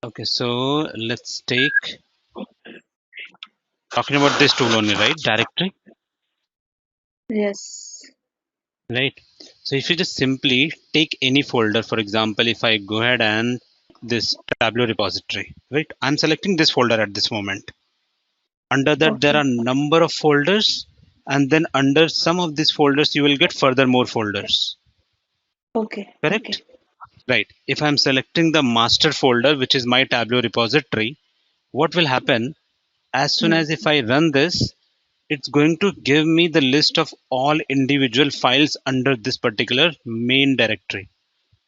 Okay, so let's take talking about this tool only, right? Directory, Yes. right? So if you just simply take any folder, for example, if I go ahead and this Tableau repository, right? I'm selecting this folder at this moment. Under that, there Okay. are number of folders, and then under some of these folders, you will get further more folders. Okay. Okay. Correct? Right. If I'm selecting the master folder, which is my Tableau repository, what will happen as soon Hmm. as if I run this, it's going to give me the list of all individual files under this particular main directory.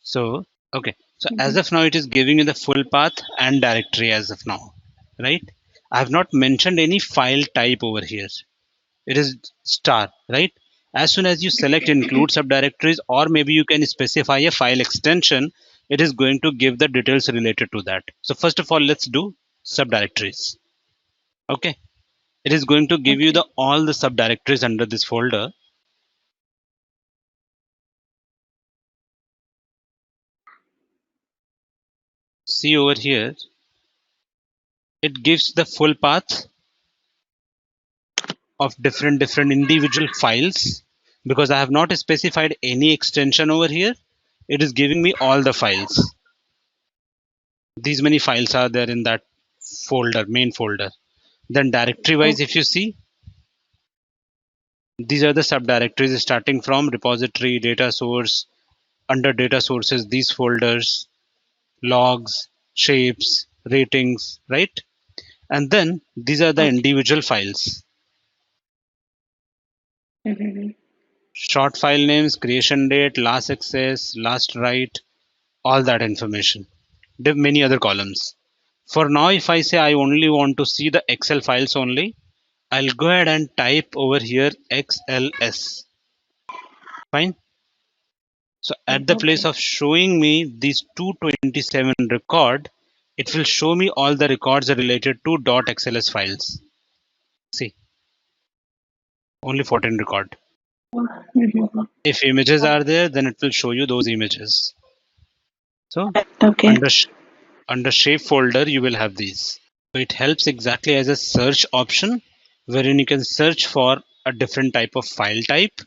So, okay. So as Mhm. of now, it is giving you the full path and directory as of now, right? I have not mentioned any file type over here. It is star, right? As soon as you select include subdirectories, or maybe you can specify a file extension, it is going to give the details related to that. So first of all, let's do subdirectories. Okay. It is going to give you Okay. the all the subdirectories under this folder. See over here, it gives the full path of different individual files. Because I have not specified any extension over here, it is giving me all the files. These many files are there in that folder, main folder. Then directory wise, if Okay. you see, these are the subdirectories starting from repository, data source, under data sources, these folders, logs, shapes, ratings, right? And then these are the Okay. individual files. Mhm. Short file names, creation date, last access, last write, all that information. There are many other columns. For now, if I say I only want to see the Excel files only, I'll go ahead and type over here XLS. Fine. So at the place Okay. of showing me these 227 record, it will show me all the records related to .xls files. See, only 14 record. Mhm. If images are there, then it will show you those images. So Okay. under under shape folder, you will have these. So it helps exactly as a search option, wherein you can search for a different type of file type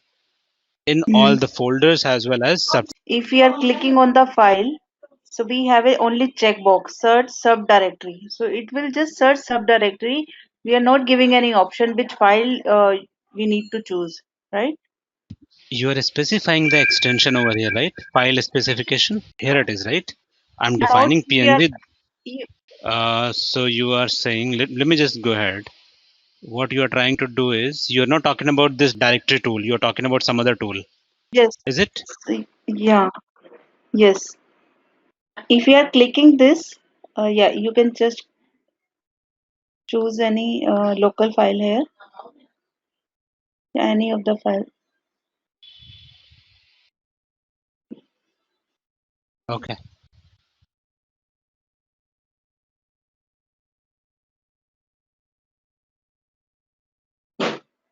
in all Mhm. the folders as well as sub. If we are clicking on the file, so we have a only checkbox search subdirectory. So it will just search subdirectory. We are not giving any option which file we need to choose, right? You are specifying the extension over here, right? File specification. Here it is, right? I'm Now defining we are PNG. you- So you are saying, let me just go ahead. What you are trying to do is, you're not talking about this directory tool. You're talking about some other tool. yes, Is it? yeah, yes. If you are clicking this, yeah, you can just choose any local file here, any of the file. Okay.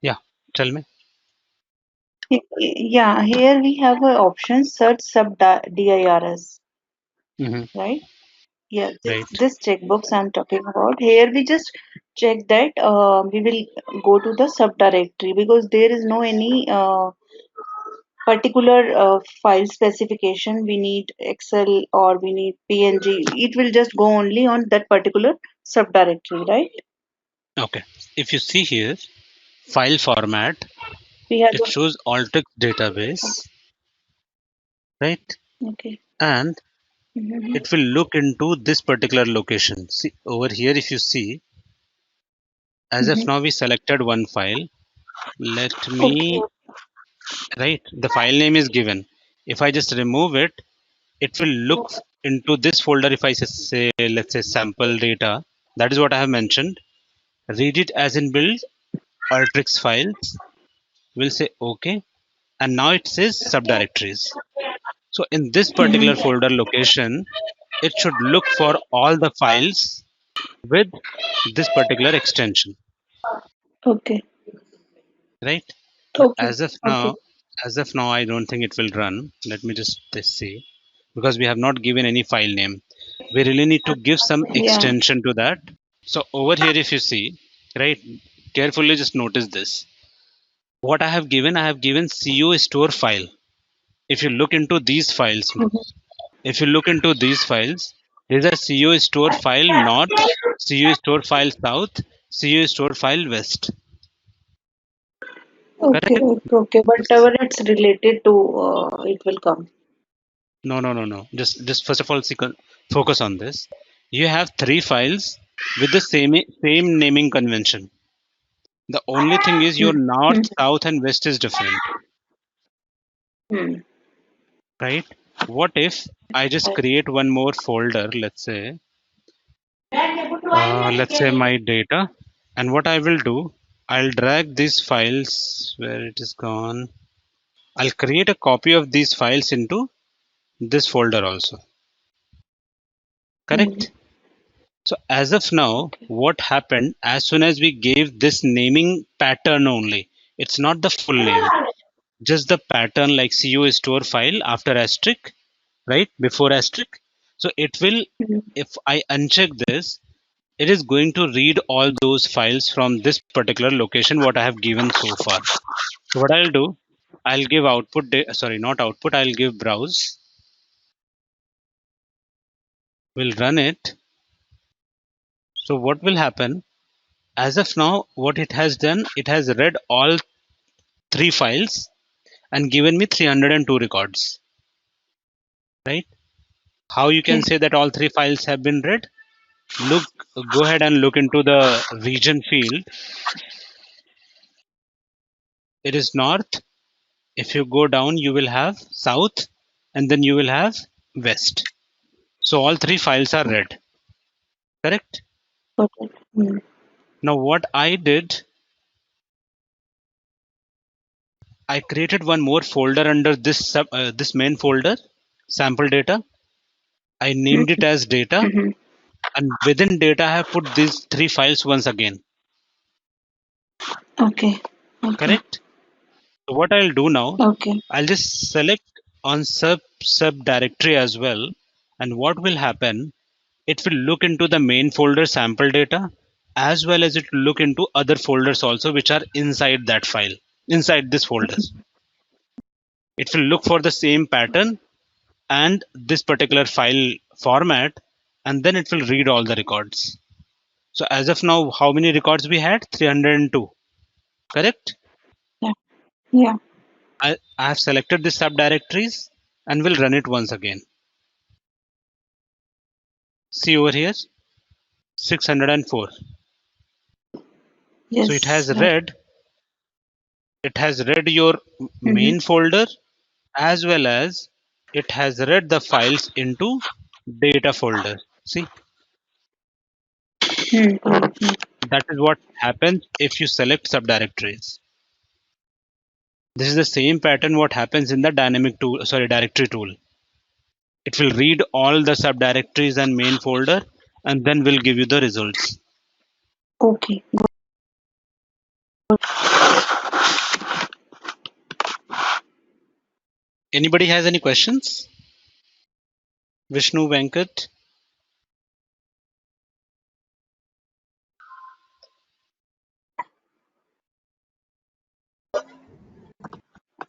Yeah. Tell me. Yeah, here we have a option search sub dirs, Hmm. right? Yeah, Right. this checkbox I'm talking about. Here we just check that we will go to the subdirectory because there is no any particular file specification. We need Excel or we need PNG. It will just go only on that particular subdirectory, right? Okay. If you see here, file format, We have it shows Alteryx database, right? okay. And Mhm. it will look into this particular location. See over here, if you see, as of Mhm. now, we selected one file. Let Okay. me, right? The file name is given. If I just remove it, it will look into this folder. If I say, let's say sample data, that is what I have mentioned. Read it as in build Alteryx files. We'll say OK. And now it says subdirectories. So in this particular Mhm. folder location, it should look for all the files with this particular extension, Okay. right? But Okay. Okay. as of now, I don't think it will run. Let me just see, because we have not given any file name. We really need to give some Yeah. extension to that. So over here, if you see, right, carefully just notice this. What I have given CO store file. If you look into these files, Mhm. if you look into these files, there's a CO store file north, CO store file south, CO store file west. Okay, Correct? okay, okay. Whatever it's related to, it will come. No. Just first of all, focus on this. You have three files with the same naming convention. The only thing is your Hmm. north, Hmm. south, and west is different, Hmm. right? What if I just create one more folder, let's say my data, and what I will do, I'll drag these files where it is gone. I'll create a copy of these files into this folder also. Hmm. Correct? So as of now, Okay. what happened as soon as we gave this naming pattern only, it's not the full name, just the pattern like CO store file after asterisk, right? Before asterisk. So it will, Hmm. if I uncheck this, it is going to read all those files from this particular location what I have given so far. So what I'll do, I'll give output, sorry, not output, I'll give browse. We'll run it. So what will happen? As of now, what it has done, it has read all three files and given me 302 records, right? How you can Okay. say that all three files have been read? Look, go ahead and look into the region field. It is north. If you go down, you will have south, and then you will have west. So all three files are read, correct? Okay. Hmm. Now what I did, I created one more folder under this main folder, sample data. I named it as data, Hmm. and within data I have put these three files once again, Okay. Okay. correct? So what I'll do now, Okay. I'll just select on sub directory as well, and what will happen, it will look into the main folder sample data as well as it will look into other folders also which are inside that file, inside this folders. It will look for the same pattern and this particular file format, and then it will read all the records. So as of now, how many records we had? 302, correct? Yeah. Yeah. I have selected the subdirectories and will run it once again. See over here, 604. So Yes. it has read your Mm-hmm. main folder as well as it has read the files into data folder. See, Mm-hmm. that is what happens if you select subdirectories. This is the same pattern what happens in the directory tool. It will read all the subdirectories and main folder and then will give you the results. Okay. Anybody has any questions? Vishnu, Venkat?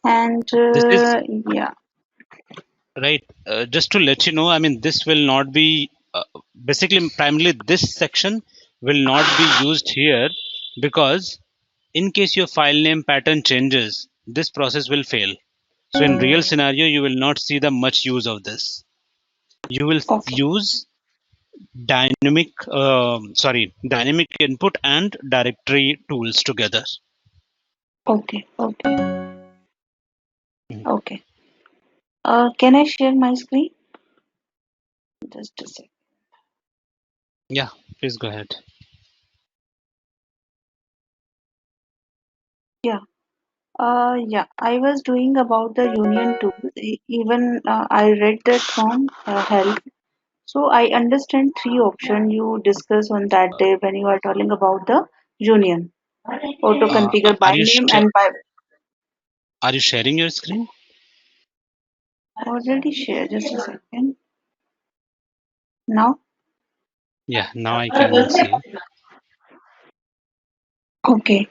And This is yeah. right. Just to let you know, I mean, this will not be basically primarily this section will not be used here because in case your file name pattern changes, this process will fail. So in real scenario, you will not see the much use of this. You will Okay. use dynamic input and directory tools together. Okay. Okay. Mm. Okay. Can I share my screen? Just a sec. Yeah, please go ahead. Yeah. Yeah. I was doing about the union tool. Even I read that from help. So I understand three options you discussed on that day when you are talking about the union. Auto configure by name and by Are you sharing your screen? already share. Just a second. Now? Yeah, now I can see. Okay.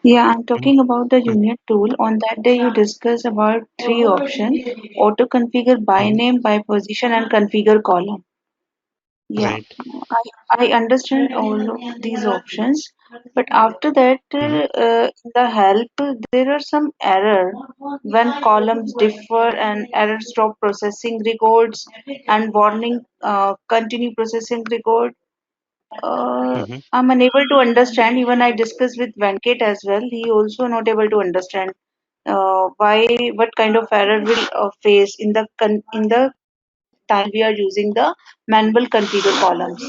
Yeah, I'm Mm, talking about the mm, union tool. On that day, you discussed about three options: auto configure by mm. name, by position, and configure column. Yeah, Right. I understand all of these options, but after that, Mhm, in the help, there are some error when columns differ and error stop processing records and warning continue processing record. mhm. I'm unable to understand. Even I discussed with Venkat as well. He also not able to understand why what kind of error will face in the in the time we are using the manual configure columns.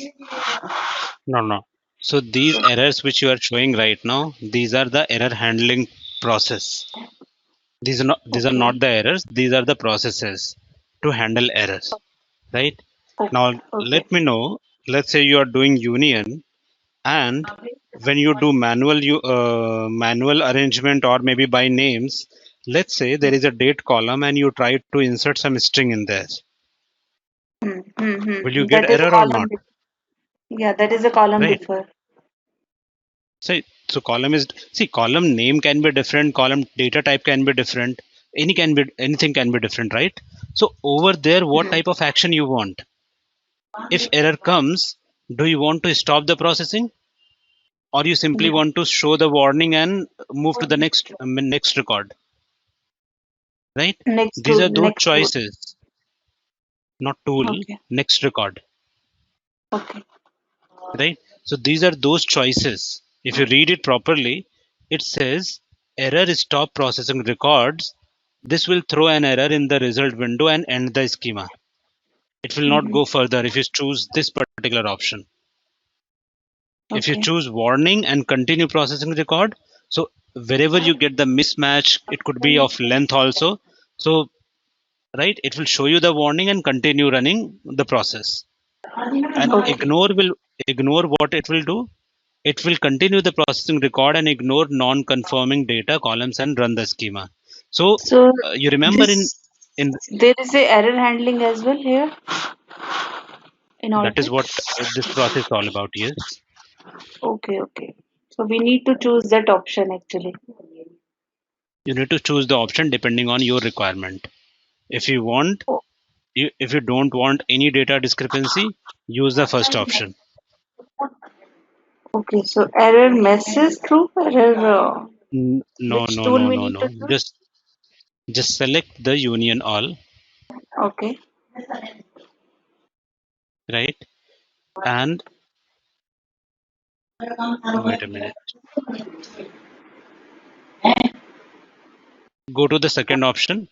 No, no. So these errors which you are showing right now, these are the error handling process. These are not Okay. the errors. These are the processes to handle errors. Right. Okay. Now Okay. let me know. Let's say you are doing union, and when you do manual arrangement or maybe by names, let's say there is a date column and you try to insert some string in there. Will you get That is a error or column. not? Yeah, that is a column Right. differ. So column is, see, column name can be different, column data type can be different, anything can be different, right? So over there, what Mhm. type of action you want? If error comes, do you want to stop the processing, or you simply Yeah. want to show the warning and move to the next record, right? These are those Next to choices, not tool, okay. next record, Okay. right? So these are those choices. If you read it properly, it says error stop processing records. This will throw an error in the result window and end the schema. It will not Hmm. go further if you choose this particular option. If you Okay. choose warning and continue processing record, so wherever you get the mismatch, it could be of length also. So, right, it will show you the warning and continue running the process. And Okay. ignore what it will do. It will continue the processing record and ignore non-conforming data columns and run the schema. So So you remember this in there is a error handling as well here in that is Alteryx. what this process is all about. Yes, Okay. Okay. So we need to choose that option actually. you need to choose the option depending on your requirement. If you want, Oh, if you don't want any data discrepancy, use the first option. okay. So error message through error. No, Which no, tool no, we no, need no. to choose? Just select the union all, Okay. right? And wait a minute. Go to the second option.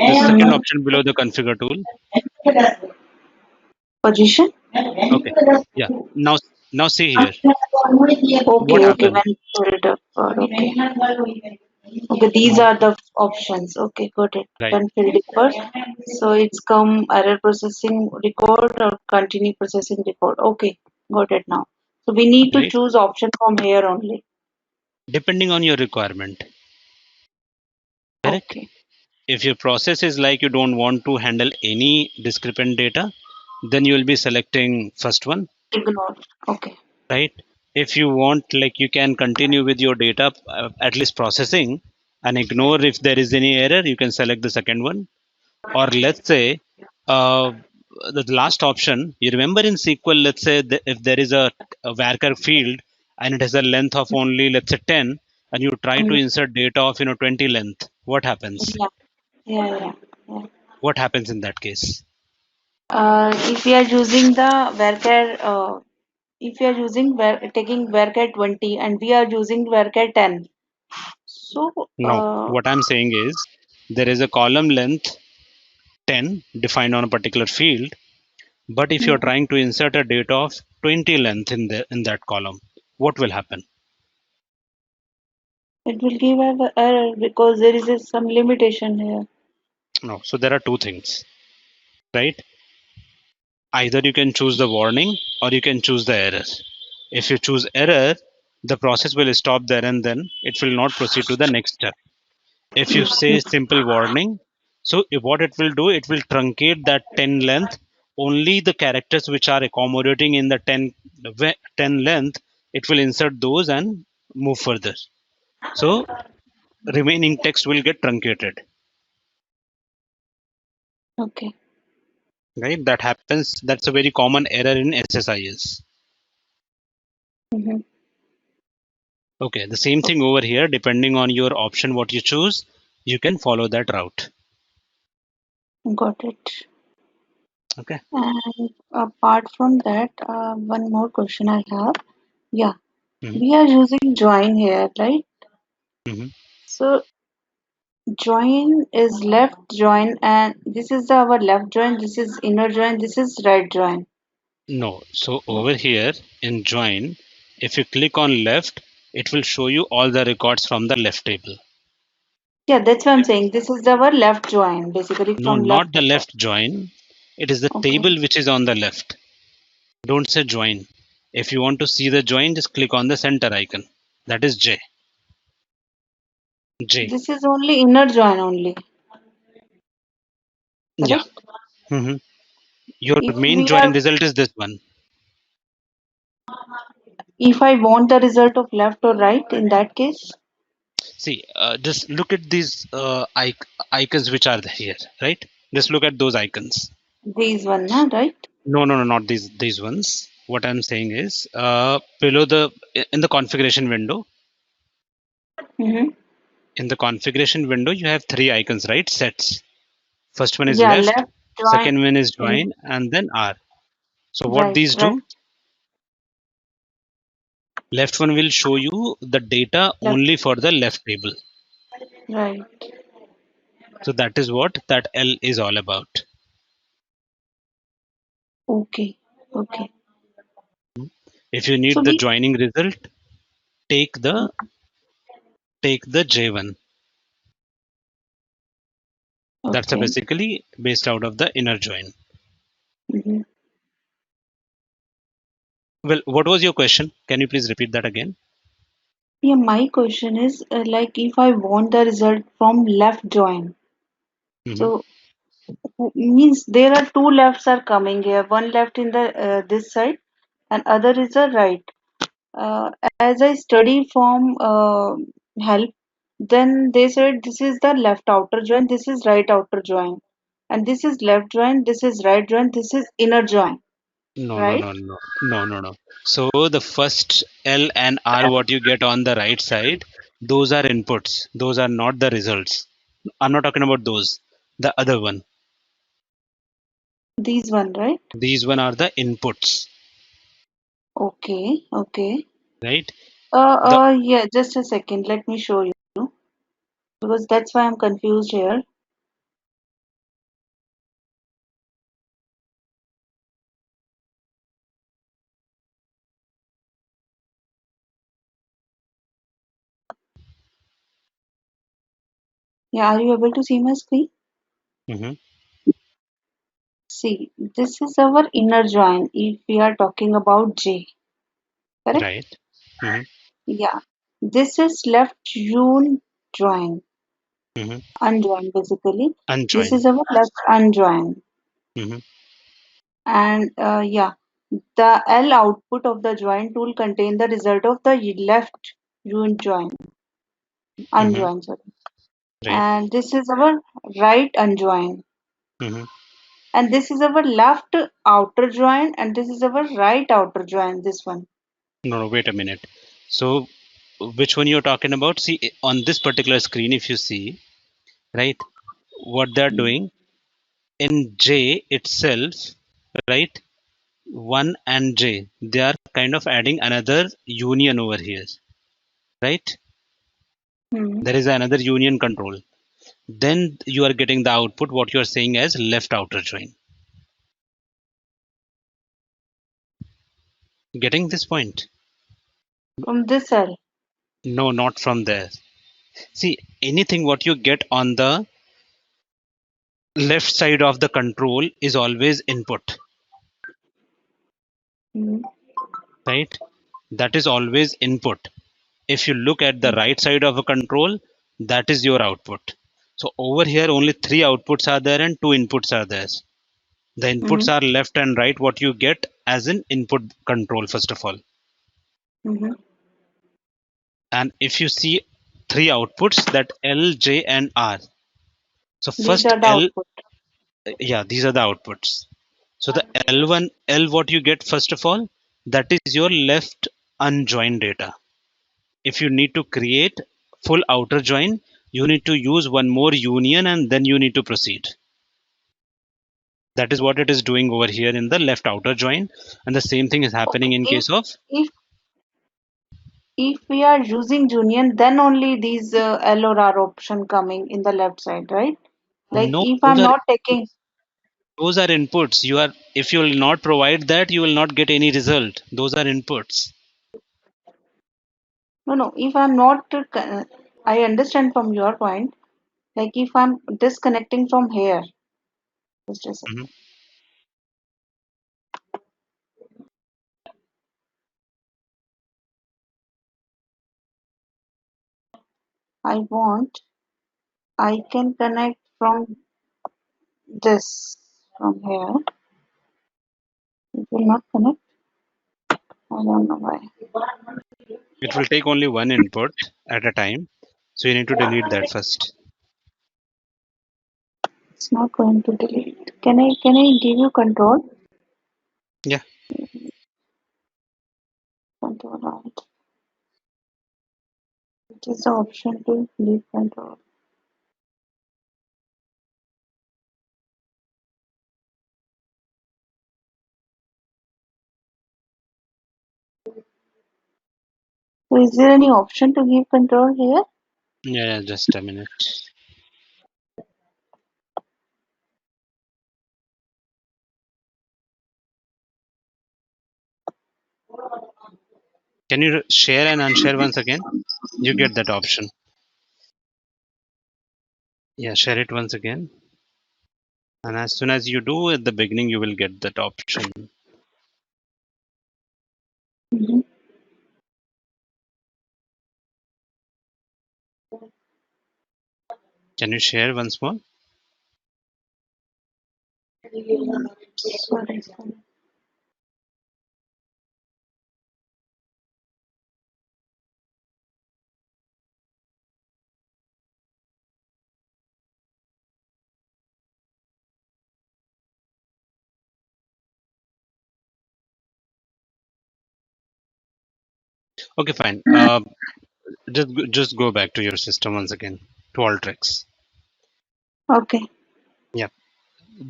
The second Mm, option below the configure tool. position. Okay. Yeah. Now see here. Okay. What Okay. happens? When pulled up. Okay. Okay. These Mm, are the options. Okay. Got it. right. When filled first. So it's come error processing record or continue processing record. Okay. Got it now. So we need to Right. choose option from here only. Depending on your requirement. Correct. Okay. If your process is like you don't want to handle any discrepant data, then you will be selecting first one, Ignore. Okay. right? If you want, like, you can continue with your data, at least processing, and ignore if there is any error, you can select the second one. Or let's say, uh, the last option, you remember in SQL, let's say if there is a varchar field and it has a length of only, let's say, 10, and you try to Mm, insert data of 20 length, what happens? yeah. Yeah. Yeah. Yeah. What happens in that case? If we are using the varchar, if we are using taking varchar 20 and we are using varchar 10, so No, what I'm saying is there is a column length 10 defined on a particular field, but if you're mm, trying to insert a data of 20 length in that column, what will happen? it will give an error because there is some limitation here. No, so there are two things, right? Either you can choose the warning or you can choose the error. If you choose error, the process will stop there and then it will not proceed to the next step. If you say simple warning, So what it will do, it will truncate that 10 length. Only the characters which are accommodating in the 10 length, it will insert those and move further. So remaining text will get truncated. Okay. Right? That happens. That's a very common error in SSIS. Mm-hmm. Okay, the same thing over here, depending on your option, what you choose, you can follow that route. Got it. Okay. And apart from that, one more question I have. Yeah, Mm-hmm. we are using join here, right? Mm-hmm. So join is left join, and this is our left join, this is inner join, this is right join. No. So over here in join, if you click on left, it will show you all the records from the left table. Yeah, that's what I'm saying. This is our left join, basically No, from left not to the right. left join. It is the Okay. table which is on the left. Don't say join. If you want to see the join, just click on the center icon. That is J. J. This is only inner join only, Yeah. correct? Mm-hmm. Your If main we join are, result is this one. if I want the result of left or right, in that case, See, just look at these icons which are here, right? Just look at those icons. these one, na, right? No, not these ones. What I'm saying is, below in the configuration window, Mm-hmm. in the configuration window, you have three icons, right? Sets. First one is Yeah, left, left join second one is in join, and then R. So what right, these right, do? Left one will show you the data left, only for the left table. right. So that is what that L is all about. Okay, okay. If you So need the we, joining result, take the J1. That's a okay. basically based out of the inner join. Mm-hmm. Well, what was your question? Can you please repeat that again? Yeah, my question is like if I want the result from left join, Hmm. so means there are two lefts are coming here. One left in the this side, and other is a right. Uh, as I study from help, then they said this is the left outer join, this is right outer join, and this is left join, this is right join, this is inner join, No, no, right? no, no, no, no, no. So the first L and R, what you get on the right side, those are inputs. Those are not the results. I'm not talking about those. The other one. These one, right? These one are the inputs, Okay, okay. right? The Yeah, just a second. Let me show you because that's why I'm confused here. Yeah, are you able to see my screen? Mhm. See, this is our inner join if we are talking about J, correct? Right. Hmm. Yeah. This is left join, Hmm. unjoin basically. This Unjoin. is our left unjoin. Hmm. And yeah, the L output of the join tool contain the result of the left Hmm. unjoin, sorry. Right. And this is our right unjoin. Hmm. And this is our left outer join, and this is our right outer join, this one. No, no, wait a minute. So which one you're talking about? See, on this particular screen, if you see, right, what they're doing in J itself, right? 1 and J, they are kind of adding another union over here, right? Hmm. There is another union control. Then you are getting the output, what you are saying as left outer join. Getting this point? From this L. No, not from there. See, anything what you get on the left side of the control is always input, Hmm. right? That is always input. If you look at the right side of a control, that is your output. So over here only 3 outputs are there and 2 inputs are there. The inputs Mm-hmm. are left and right, what you get as an input control first of all. Mm-hmm. And if you see 3 outputs, that L, J and R. So These first are the L, output. yeah, these are the outputs. So the L1, L what you get first of all, that is your left unjoined data. If you need to create full outer join, you need to use one more union and then you need to proceed. That is what it is doing over here in the left outer join, and the same thing is Okay. happening in case of If we are using union, then only these L or R option coming in the left side, right? Like no, if I'm not taking, those are inputs. You are, if you will not provide that, you will not get any result. Those are inputs. no, if I'm not, I understand from your point. Like if I'm disconnecting from here, just a Mhm. second. I want, I can connect from this, from here. It will not connect. I don't know why. It will take only one input at a time, so you need to delete that first. It's not going to delete. Can I give you control? Yeah. Control alt. It is the option to leave control. So is there any option to give control here? Yeah, just a minute. Can you share and unshare once again? You get that option. Yeah, share it once again. And as soon as you do at the beginning, you will get that option. Mm-hmm. Can you share once more? Sorry. Okay, fine. Just go back to your system once again to Alteryx. Okay. Yeah.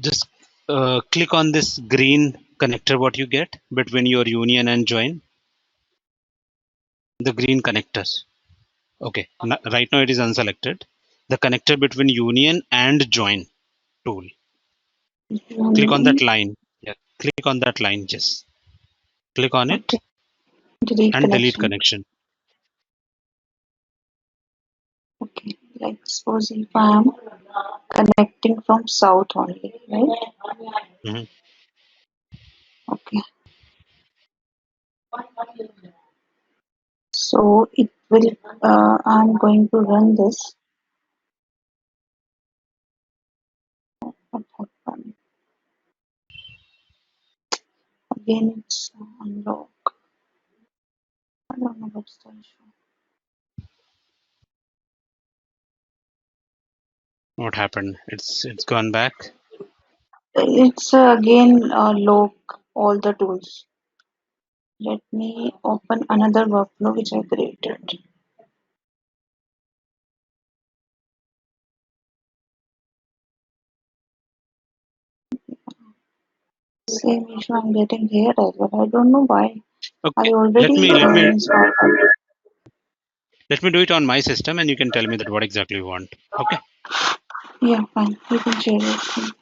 Just click on this green connector. What you get between your union and join, the green connectors. Okay. Right now it is unselected. The connector between union and join tool. Click on that Union. line. Yeah. Click on that line. Just click on it Okay. Delete and delete connection. connection. Okay. Like suppose if I am connecting from south only, right? Mhm. Okay. So it will. I'm going to run this. What happened? Again, it's unlock. I don't know what's the issue. What happened? It's gone back. It's again lock all the tools. Let me open another workflow which I created. Same issue I'm getting here as well. I don't know why. I Okay. Let already me let me installed it. let me do it on my system, and you can tell me that what exactly you want. Okay. Yeah, fine. You can share it.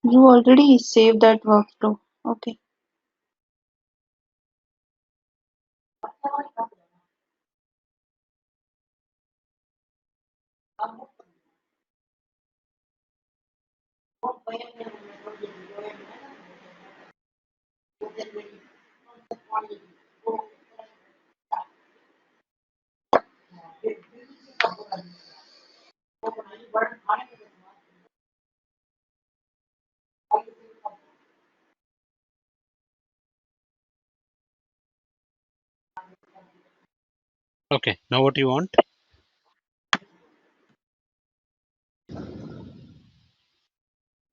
You already saved that workflow. Okay. Okay, now what you want?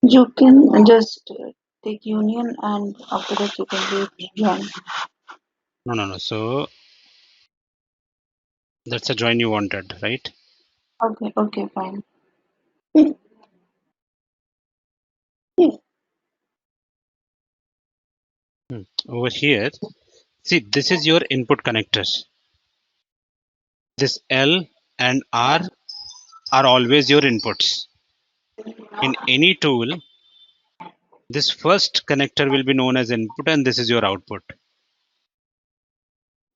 You can just take union and after that you can do join. No. So that's a join you wanted, right? Okay, fine. Hmm, hmm, Over here, see, this is your input connectors. This L and R are always your inputs. In any tool, this first connector will be known as input and this is your output.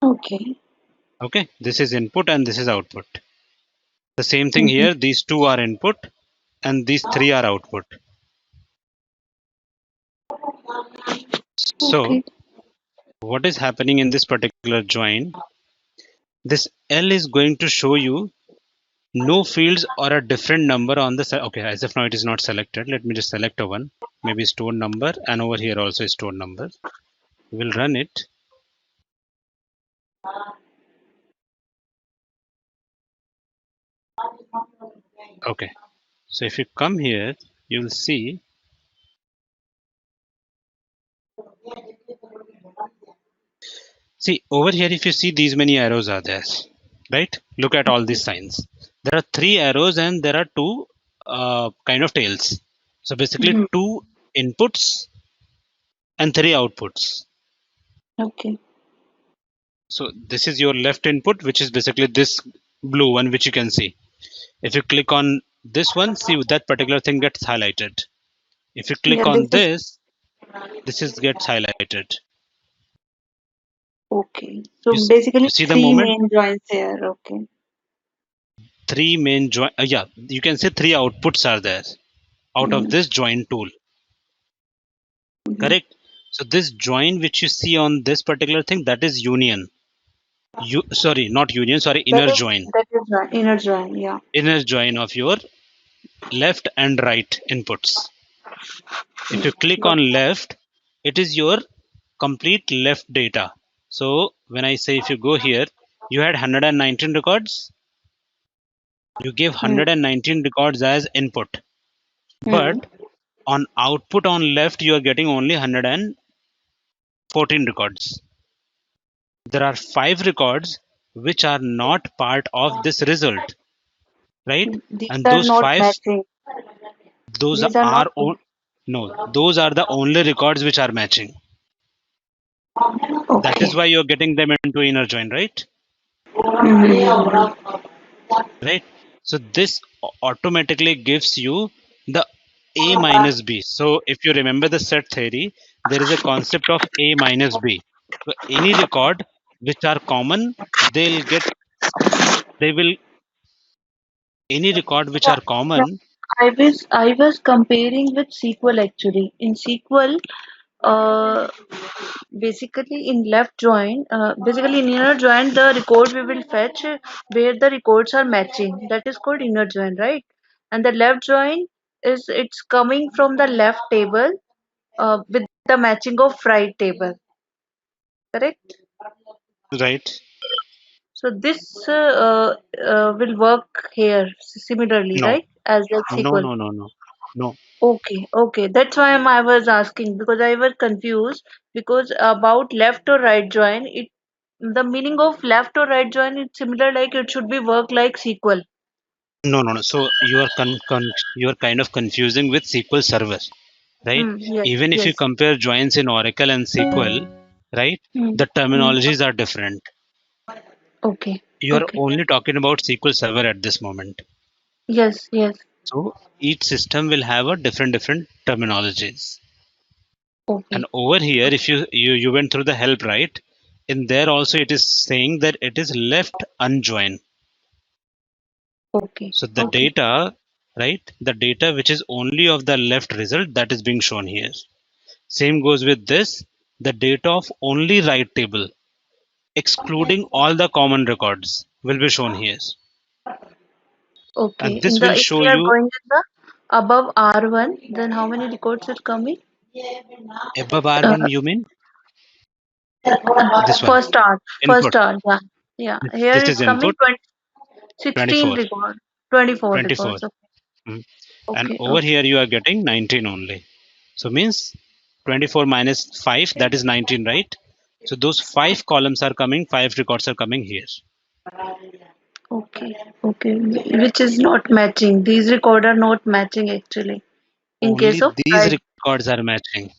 Okay. Okay, this is input and this is output. The same thing Mhm. here, these two are input and these three are output. So Okay. what is happening in this particular join? This L is going to show you no fields or a different number on the okay, as of now it is not selected. Let me just select a one, maybe store number, and over here also is store number. We'll run it. Okay, so if you come here, you'll see over here, if you see these many arrows are there, right? Look at all these signs. There are three arrows and there are two kind of tails. So basically Mhm. two inputs and three outputs. Okay. So this is your left input, which is basically this blue one, which you can see. If you click on this one, see that particular thing gets highlighted. If you click Yeah, on this is this is gets highlighted. okay. You, So basically you see the three moment? main joints here. Okay. Three main join. Yeah, you can say three outputs are there out of Mm-hmm. this join tool. Mm-hmm. Correct. So this join which you see on this particular thing, that is union. You sorry, not union. Sorry, inner join. That is join, inner join. Yeah. Inner join of your left and right inputs. If you click Got on left, it is your complete left data. So when I say if you go here, you had 119 records. You give it. 119 records as input, Mm-hmm. but on output on left you are getting only 114 records. There are 5 records which are not part of this result, right? These And are those not 5, matching. those These are not. are no, those are the only records which are matching. That Okay. is why you're getting them into inner join, right? Mm-hmm. Right. So this automatically gives you the a minus b. So if you remember the set theory, there is a concept of a minus b. So any record which are common, they'll get they will any record which Yeah, are yeah. common. I was comparing with SQL actually. In SQL, uh, basically in left join, basically in inner join, the record we will fetch where the records are matching. That is called inner join, right? And the left join is it's coming from the left table with the matching of right table, correct? Right. So this will work here similarly, No, right? As like no, SQL. no, no, no, no. Okay. That's why I was asking because I was confused because about left or right join, it the meaning of left or right join is similar like it should be work like SQL. No. So you are you are kind of confusing with SQL Server, right? Yes, Even if you yes. compare joins in Oracle and SQL, right, Hmm. the Hmm. terminologies are different. Okay, You are okay. only talking about SQL Server at this moment. Yes. So each system will have a different terminologies. And Okay, over here, if you went through the help, right? In there also it is saying that it is left unjoin. okay, So the okay. data right? The data which is only of the left result, that is being shown here. Same goes with this, the data of only right table, excluding all the common records, will be shown here. Okay. And this In the will if show we are you going in the above R1, then how many records are coming? above Uh, R1, you mean this one, first R. input. First R. Yeah. Yeah. Here This is it's coming input 20, 16 24, record, 24 24. records. Okay. Mm. And Okay. over Okay. here you are getting 19 only. So means 24 minus 5, that is 19, right? So those 5 columns are coming, 5 records are coming here. Okay. Okay. Which is not matching. These record are not matching actually. In case Only of these right. records are matching.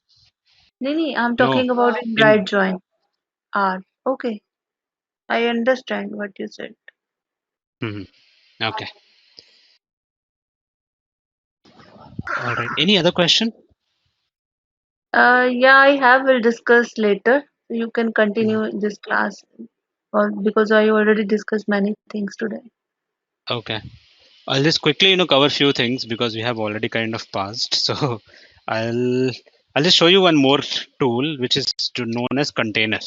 Nee, I'm No, talking about in right in join R. Okay. I understand what you said. mhm. Okay. All right. Any other question? Yeah, I have. We'll discuss later. You can Mhm. continue this class, or because I already discussed many things today. Okay. I'll just quickly, cover few things because we have already kind of passed. So I'll I'll just show you one more tool which is known as container.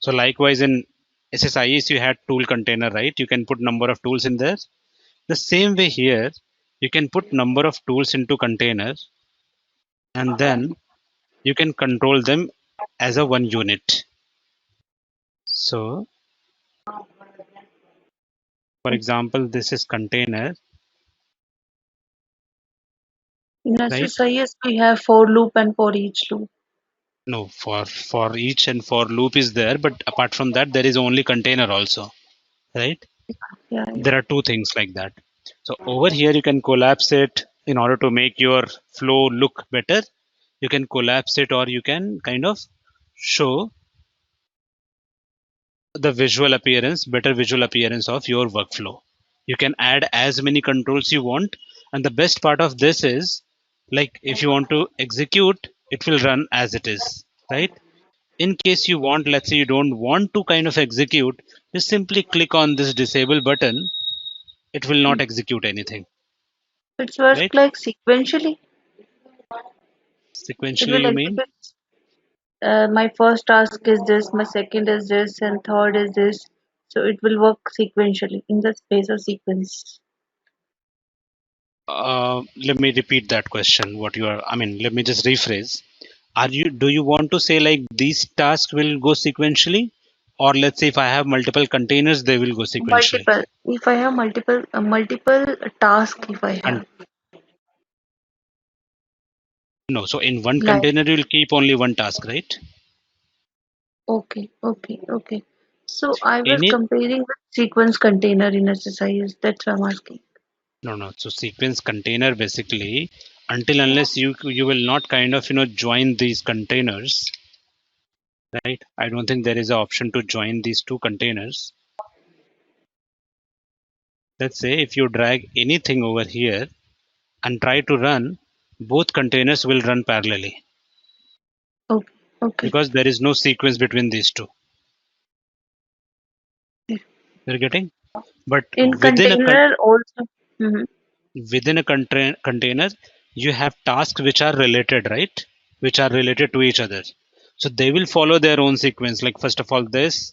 So likewise in SSIS you had tool container, right? You can put number of tools in there. The same way here, you can put number of tools into container and then you can control them as a one unit. So for example, this is container, In right? SSIS, we have for loop and for each loop. No, for each and for loop is there, but apart from that, there is only container also, right? Yeah, yeah. There are two things like that. So over here, you can collapse it in order to make your flow look better. You can collapse it, or you can kind of show the visual appearance, better visual appearance of your workflow. You can add as many controls you want, and the best part of this is, like, if you want to execute, it will run as it is, right? In case you want, let's say you don't want to kind of execute, just simply click on this disable button. It will not execute anything, It's works right? like sequentially. It Sequentially, will you mean? execute. My first task is this, my second is this, and third is this. So it will work sequentially in the space of sequence. Let me repeat that question. What you are, I mean, let me just rephrase. Do you want to say like these tasks will go sequentially? Or let's say if I have multiple containers, they will go sequentially. Multiple. If I have multiple task, if I And have no, so in one like container, you will keep only one task, right? okay, okay, okay. So I was Any, comparing with sequence container in SSIS. That's why I'm asking. no, no. So sequence container basically, until unless you will not kind of join these containers, right? I don't think there is an option to join these two containers. Let's say if you drag anything over here and try to run, both containers will run parallelly Okay, okay. because there is no sequence between these two. You're getting? But In container also. Mhm. within a container, you have tasks which are related, right? Which are related to each other. So they will follow their own sequence. Like first of all, this,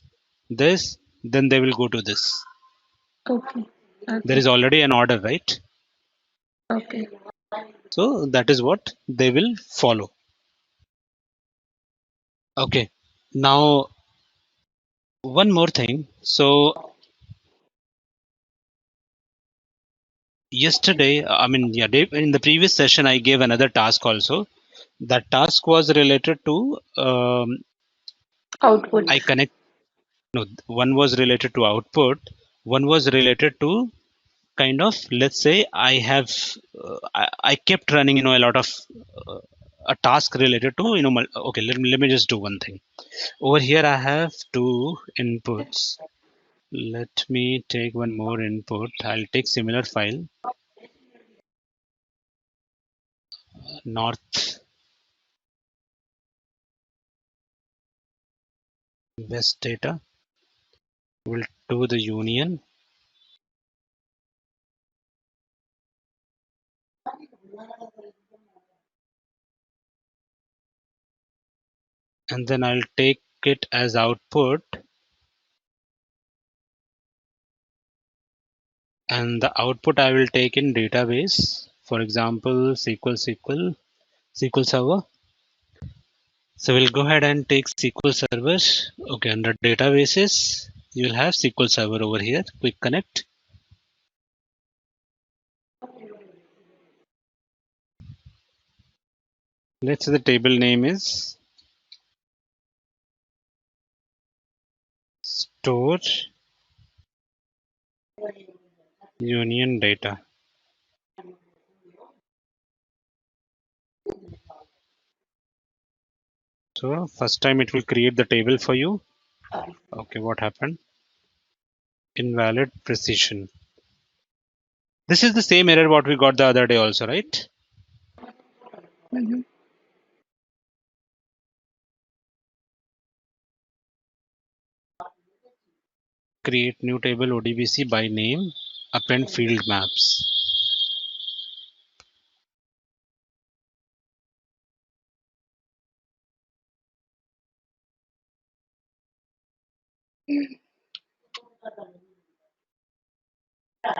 then they will go to this. Okay, There okay, is already an order, right? okay. So that is what they will follow. Okay. Now one more thing. So yesterday, I mean, yeah, in the previous session, I gave another task also. That task was related to I Outputs. connect. No, one was related to output. One was related to kind of, let's say I have I kept running a lot of uh, a task related to okay, let me just do one thing. Over here I have two inputs. Let me take one more input. I'll take similar file, north west data. We'll do the union. and then I'll take it as output, and the output I will take in database, for example SQL Server. So we'll go ahead and take SQL Server. Okay, under databases you'll have SQL Server over here. Quick connect. Let's say the table name is store union data. So first time it will create the table for you. Okay, what happened? Invalid precision. This is the same error what we got the other day also, right? Mhm. Create new table ODBC by name, append field maps.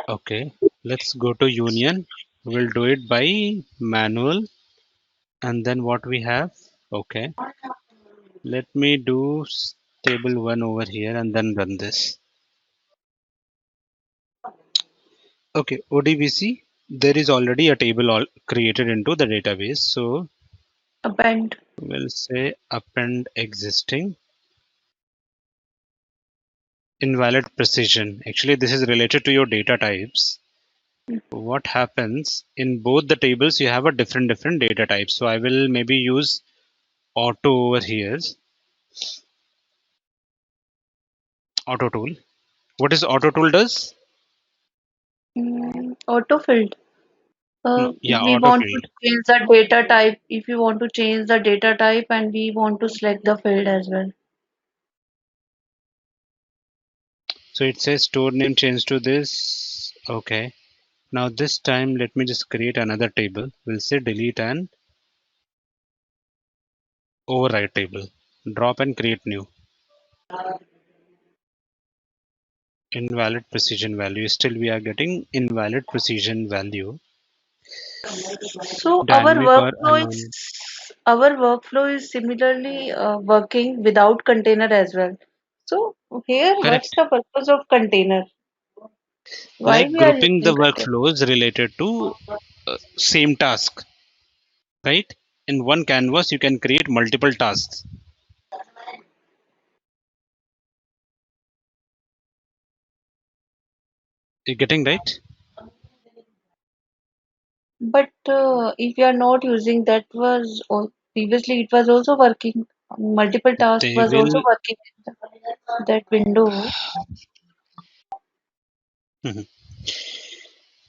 Okay, let's go to union. We'll do it by manual, and then what we have. Okay, let me do table 1 over here and then run this. Okay, ODBC, there is already a table all created into the database. So Append. we'll say append existing. Invalid precision. Actually, this is related to your data types. What happens in both the tables, you have a different data types. So I will maybe use auto over here. Auto tool. What is auto tool does? Autofilled. Yeah, If we auto want field. to change the data type, if you want to change the data type and we want to select the field as well. So it says store name change to this. Okay. Now this time let me just create another table. We'll say delete and override table. Drop and create new. Invalid precision value. Still we are getting invalid precision value. So Dynamic or anon. our workflow is similarly working without container as well. So here, what's Correct. the purpose of container? Why Like we are grouping the using container? workflows related to same task, right? In one canvas, you can create multiple tasks. You getting right? But if you are not using that previously it was also working. Multiple tasks They was also will. working in that window. Mhm.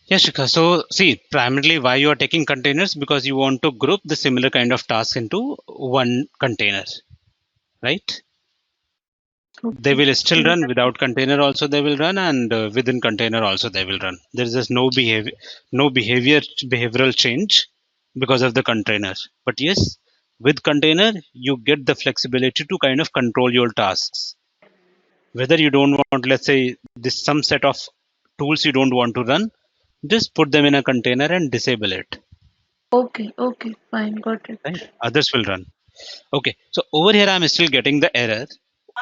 Yes, Shikha. So see, primarily why you are taking containers, because you want to group the similar kind of tasks into one container, right? They Okay. will still run without container also they will run, and within container also they will run. There is just no behavioral change because of the container. But yes, with container you get the flexibility to kind of control your tasks. Whether you don't want, let's say, this some set of tools you don't want to run, just put them in a container and disable it. Okay, okay, fine, got it. Right? Others will run. Okay, so over here I'm still getting the error.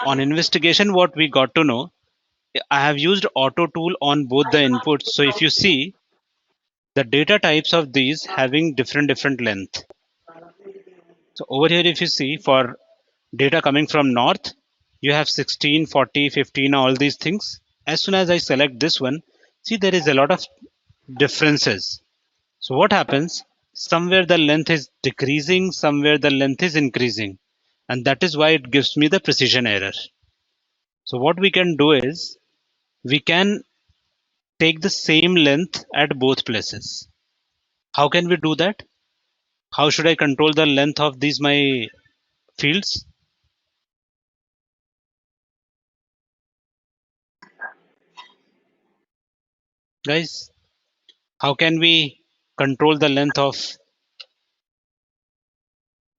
On investigation, what we got to know, I have used auto tool on both the inputs. So if you see the data types of these having different length. So over here, if you see for data coming from north, you have 16, 40, 15, all these things. As soon as I select this one, see there is a lot of differences. So what happens? Somewhere the length is decreasing, somewhere the length is increasing. And that is why it gives me the precision error. So what we can do is we can take the same length at both places. How can we do that? How should I control the length of these my fields? Guys, how can we control the length of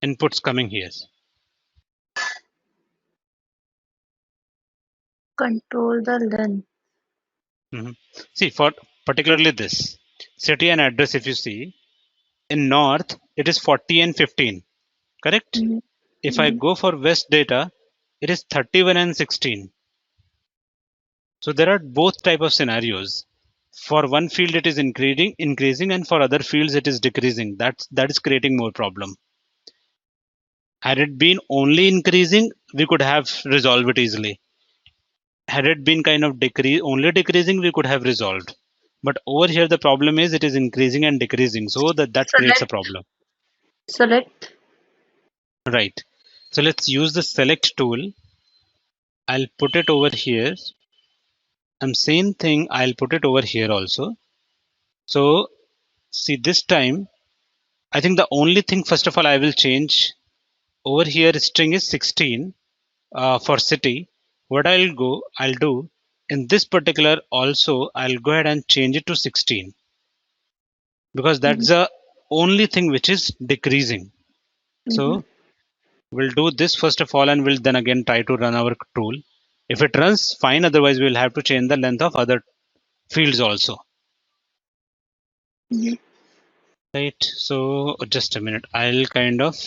inputs coming here? Control the length. See, for particularly this city and address, if you see in north, it is 40 and 15, correct? If I go for west data, it is 31 and 16. So there are both type of scenarios. For one field it is increasing, and for other fields it is decreasing. That is creating more problem. Had it been only increasing, we could have resolved it easily. Had it been kind of only decreasing, we could have resolved. But over here the problem is it is increasing and decreasing, so that creates a problem. Select. Right. So let's use the select tool. I'll put it over here. Same thing, I'll put it over here also. So see, this time I think the only thing, first of all, I will change over here. String is 16 for city. What I'll do in this particular also, I'll go ahead and change it to 16 because that's the only thing which is decreasing. So we'll do this first of all, and we'll then again try to run our tool. If it runs, fine. Otherwise, we'll have to change the length of other fields also. Right. So just a minute. I'll kind of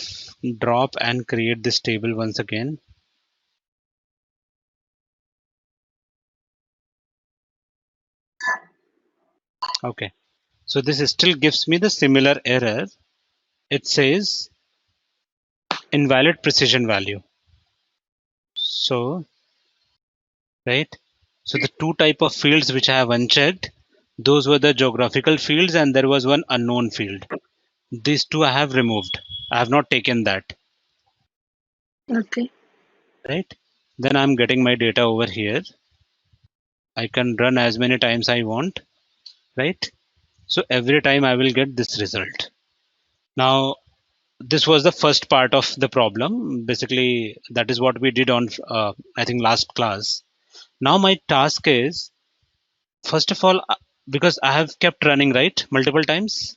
drop and create this table once again. Okay. So this still gives me the similar error. It says invalid precision value. So, right. So the two type of fields which I have unchecked, those were the geographical fields, and there was one unknown field. These two I have removed. I have not taken that. Okay. Right. Then I'm getting my data over here. I can run as many times I want. Right. So every time I will get this result. Now, this was the first part of the problem. Basically, that is what we did on, I think, last class. Now my task is, first of all, because I have kept running, right, multiple times.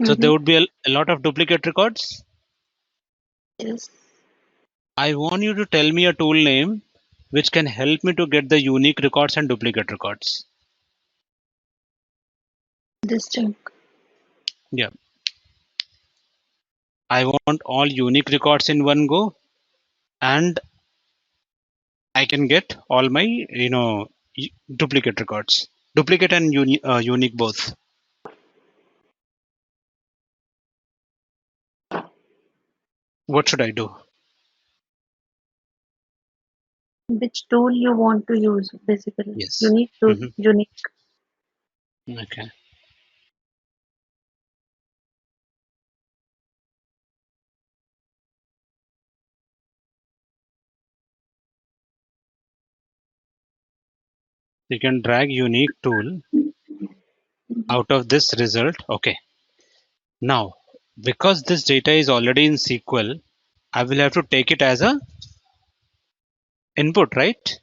So there would be a lot of duplicate records. Yes. I want you to tell me a tool name which can help me to get the unique records and duplicate records. Distinct. Yeah. I want all unique records in one go, and I can get all my, duplicate records. Duplicate and unique both. What should I do? Which tool you want to use, basically. Yes. Unique tool. Unique. Okay. You can drag unique tool out of this result. Okay. Now, because this data is already in SQL, I will have to take it as a input, right?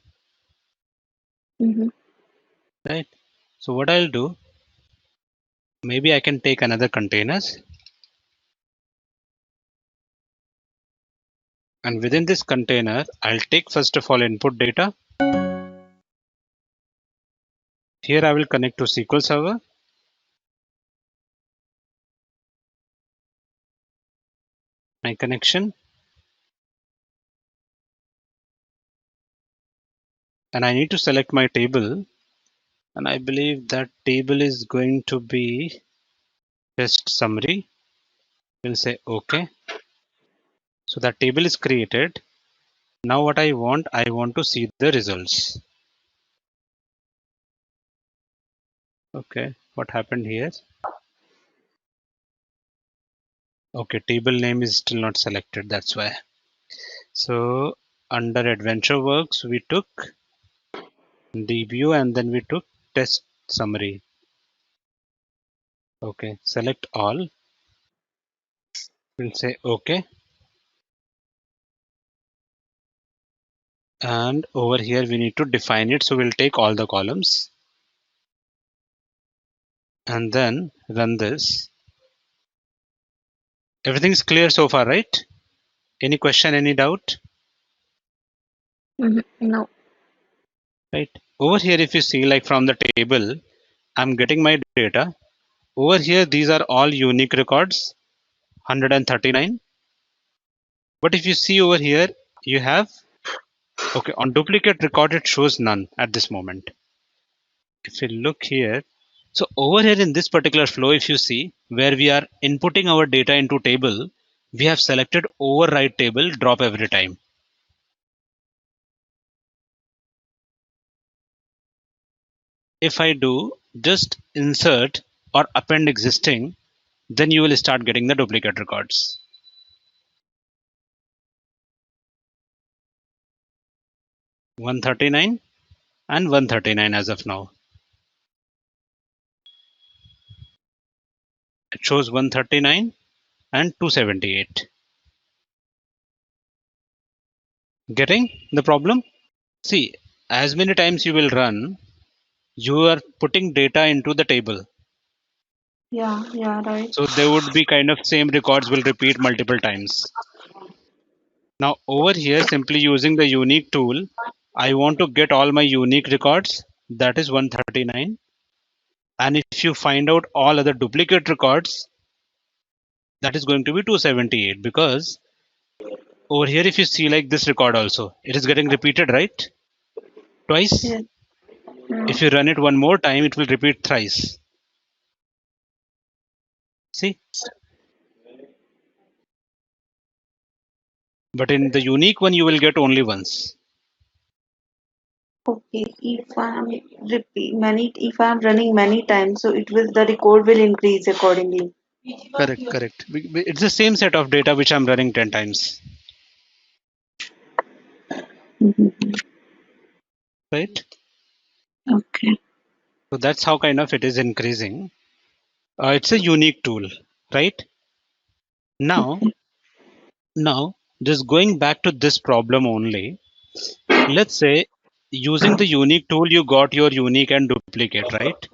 Right. So what I'll do, maybe I can take another containers. And within this container, I'll take first of all input data. Here I will connect to SQL Server. My connection. And I need to select my table. And I believe that table is going to be test summary. We'll say OK. So that table is created. Now what I want to see the results. Okay, what happened here? Okay, table name is still not selected, that's why. So under AdventureWorks, we took DBU and then we took test summary. Okay, select all. We'll say OK. And over here we need to define it. So we'll take all the columns and then run this. Everything's clear so far, right? Any question, any doubt? No. right? Over here, if you see, like from the table, I'm getting my data. Over here, these are all unique records, 139. But if you see over here, you have, okay, on duplicate record, it shows none at this moment. If you look here, so over here in this particular flow, if you see where we are inputting our data into table, we have selected override table, drop every time. If I do just insert or append existing, then you will start getting the duplicate records. $139 and $139 as of now. It shows $139 and $278. Getting the problem? See, as many times you will run, you are putting data into the table. Yeah, yeah, right. So there would be kind of same records will repeat multiple times. Now over here, simply using the unique tool, I want to get all my unique records. That is 139. And if you find out all other duplicate records, that is going to be 278, because over here, if you see like this record also, it is getting repeated, right? Twice. Yes. If you run it one more time, it will repeat thrice. See? But in the unique one, you will get only once. Okay, if I'm running many times, so the record will increase accordingly. Correct, correct. It's the same set of data which I'm running 10 times, Mhm. right? Okay. So that's how kind of it is increasing. It's a unique tool, right? Now, just going back to this problem only, let's say using the unique tool, you got your unique and duplicate, right?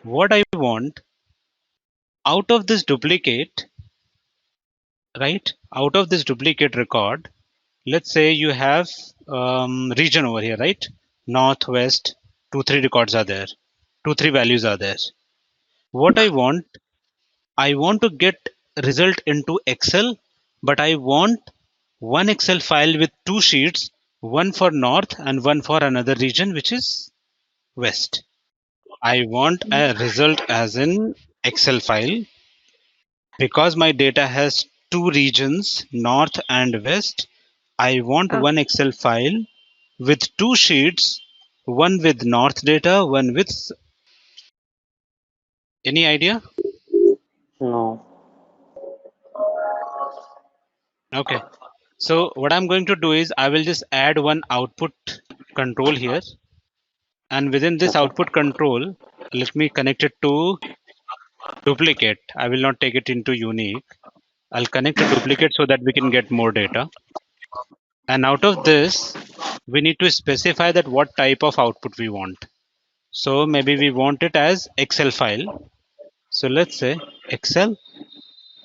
What I want out of this duplicate, right? Out of this duplicate record, let's say you have region over here, right? North, west, 3 records are there. 3 values are there. What I want to get result into Excel, but I want one Excel file with 2 sheets, one for north and one for another region, which is west. I want a result as in Excel file because my data has 2 regions, north and west. I want Uh, one Excel file with 2 sheets, one with north data, one with, any idea? No. Okay. So what I'm going to do is I will just add one output control here, and within this Okay. output control, let me connect it to duplicate. I will not take it into unique. I'll connect a duplicate so that we can get more data. And out of this, we need to specify that what type of output we want. So maybe we want it as Excel file. So let's say Excel,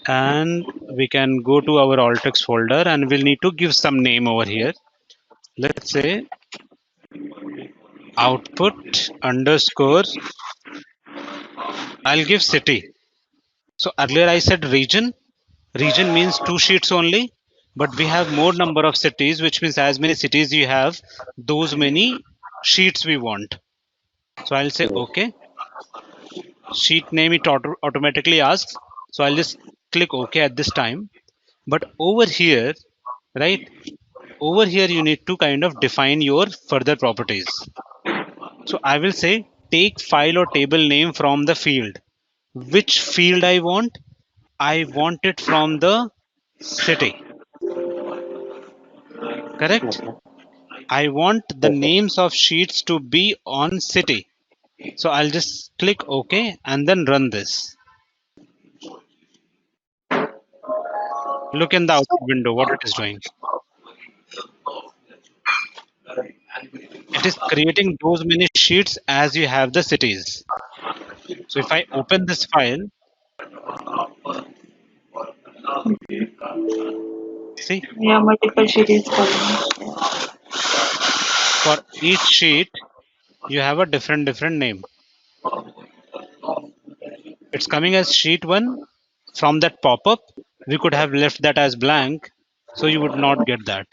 and we can go to our Alteryx folder and we'll need to give some name over here. Let's say output underscore, I'll give city. So earlier I said region. Region means 2 sheets only, but we have more number of cities, which means as many cities you have, those many sheets we want. So I'll say Yes. okay. Sheet name it automatically asks. So I'll just click OK at this time. But over here, right? Over here you need to kind of define your further properties. So I will say take file or table name from the field. Which field I want? I want it from the city. Correct? Okay. I want the Yes, sir. names of sheets to be on city. So I'll just click OK and then run this. Look in the output window what it is doing. It is creating those many sheets as you have the cities. So if I open this file, see, yeah, multiple sheet is coming. for each sheet, You have a different name. It's coming as sheet 1. From that pop-up, we could have left that as blank, so you would not get that.